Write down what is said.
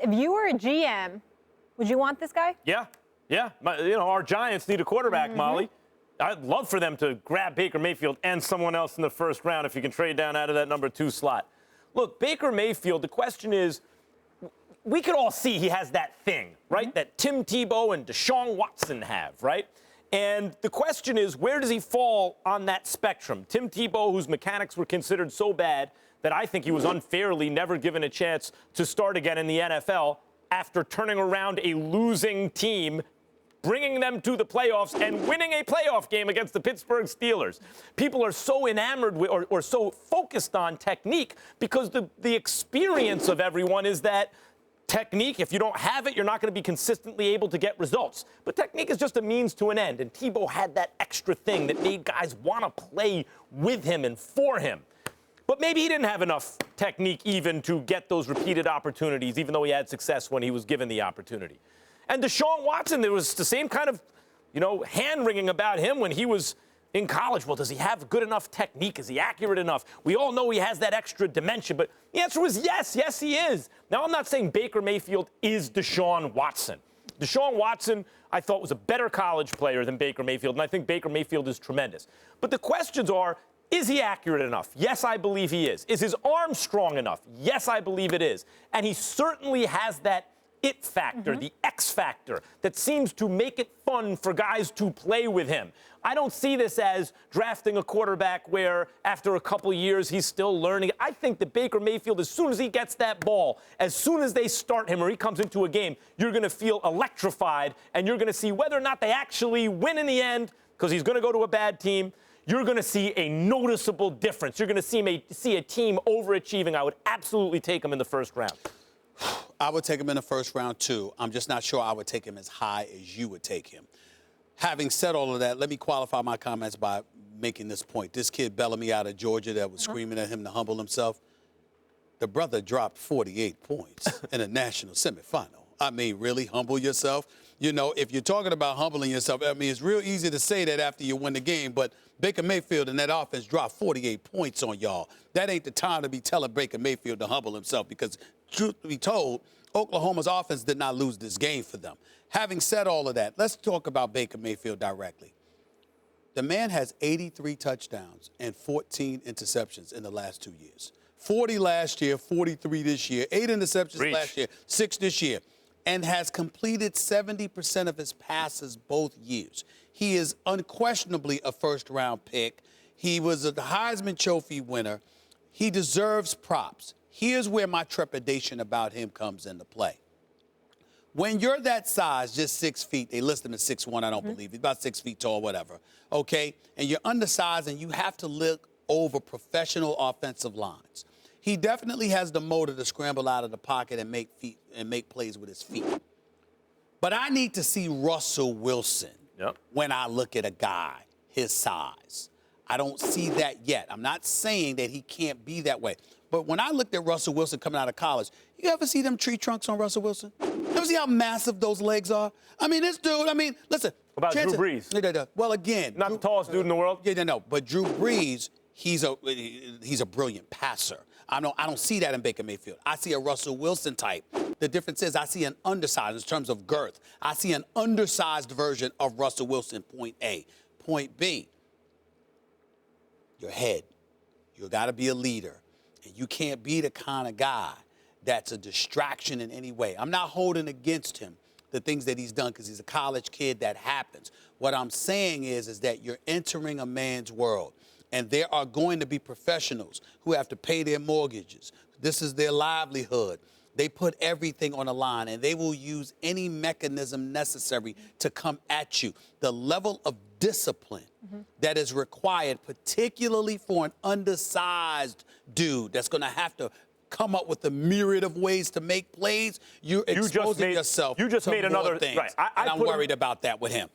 If you were a GM, would you want this guy? Yeah. Our Giants need a quarterback, Molly. I'd love for them to grab Baker Mayfield and someone else in the first round if you can trade down out of that number 2 slot. Look, Baker Mayfield, the question is, we could all see he has that thing, right, that Tim Tebow and Deshaun Watson have, right? And the question is, where does he fall on that spectrum? Tim Tebow, whose mechanics were considered so bad that I think he was unfairly never given a chance to start again in the NFL after turning around a losing team, bringing them to the playoffs and winning a playoff game against the Pittsburgh Steelers. People are so enamored with, or so focused on technique because the experience of everyone is that technique, if you don't have it, you're not going to be consistently able to get results. But technique is just a means to an end, and Tebow had that extra thing that made guys want to play with him and for him. But maybe he didn't have enough technique even to get those repeated opportunities, even though he had success when he was given the opportunity. And Deshaun Watson, there was the same kind of, hand-wringing about him when he was in college. Well, does he have good enough technique? Is he accurate enough? We all know he has that extra dimension, but the answer was yes. Yes, he is. Now, I'm not saying Baker Mayfield is Deshaun Watson. Deshaun Watson, I thought, was a better college player than Baker Mayfield, and I think Baker Mayfield is tremendous. But the questions are, is he accurate enough? Yes, I believe he is. Is his arm strong enough? Yes, I believe it is. And he certainly has that it factor, the X factor, that seems to make it fun for guys to play with him. I don't see this as drafting a quarterback where after a couple years he's still learning. I think that Baker Mayfield, as soon as he gets that ball, as soon as they start him or he comes into a game, you're going to feel electrified and you're going to see whether or not they actually win in the end, because he's going to go to a bad team. You're going to see a noticeable difference. You're going to see a team overachieving. I would absolutely take him in the first round. I would take him in the first round, too. I'm just not sure I would take him as high as you would take him. Having said all of that, let me qualify my comments by making this point. This kid Bellamy out of Georgia that was screaming at him to humble himself, the brother dropped 48 points in a national semifinal. I mean, really, humble yourself? If you're talking about humbling yourself, I mean, it's real easy to say that after you win the game, but Baker Mayfield and that offense dropped 48 points on y'all. That ain't the time to be telling Baker Mayfield to humble himself because, truth be told, Oklahoma's offense did not lose this game for them. Having said all of that, let's talk about Baker Mayfield directly. The man has 83 touchdowns and 14 interceptions in the last 2 years. 40 last year, 43 this year, 8 interceptions last year, 6 this year, and has completed 70% of his passes both years. He is unquestionably a first-round pick. He was a Heisman Trophy winner. He deserves props. Here's where my trepidation about him comes into play. When you're that size, just 6 feet, they list him at 6'1", I don't believe. He's about 6 feet tall, whatever, okay? And you're undersized and you have to look over professional offensive lines. He definitely has the motor to scramble out of the pocket and make plays with his feet. But I need to see Russell Wilson when I look at a guy his size. I don't see that yet. I'm not saying that he can't be that way. But when I looked at Russell Wilson coming out of college, you ever see them tree trunks on Russell Wilson? You ever see how massive those legs are? I mean, this dude, listen. What about Drew Brees? Well, again. Not the tallest dude in the world? Yeah, no. But Drew Brees, he's a brilliant passer. I don't see that in Baker Mayfield. I see a Russell Wilson type. The difference is I see an undersized in terms of girth. I see an undersized version of Russell Wilson, point A. Point B, your head. You got to be a leader. And you can't be the kind of guy that's a distraction in any way. I'm not holding against him the things that he's done because he's a college kid. That happens. What I'm saying is that you're entering a man's world. And there are going to be professionals who have to pay their mortgages. This is their livelihood. They put everything on the line, and they will use any mechanism necessary to come at you. The level of discipline that is required, particularly for an undersized dude that's going to have to come up with a myriad of ways to make plays, you're exposing yourself you just to made more another things. Right. I'm worried about that with him.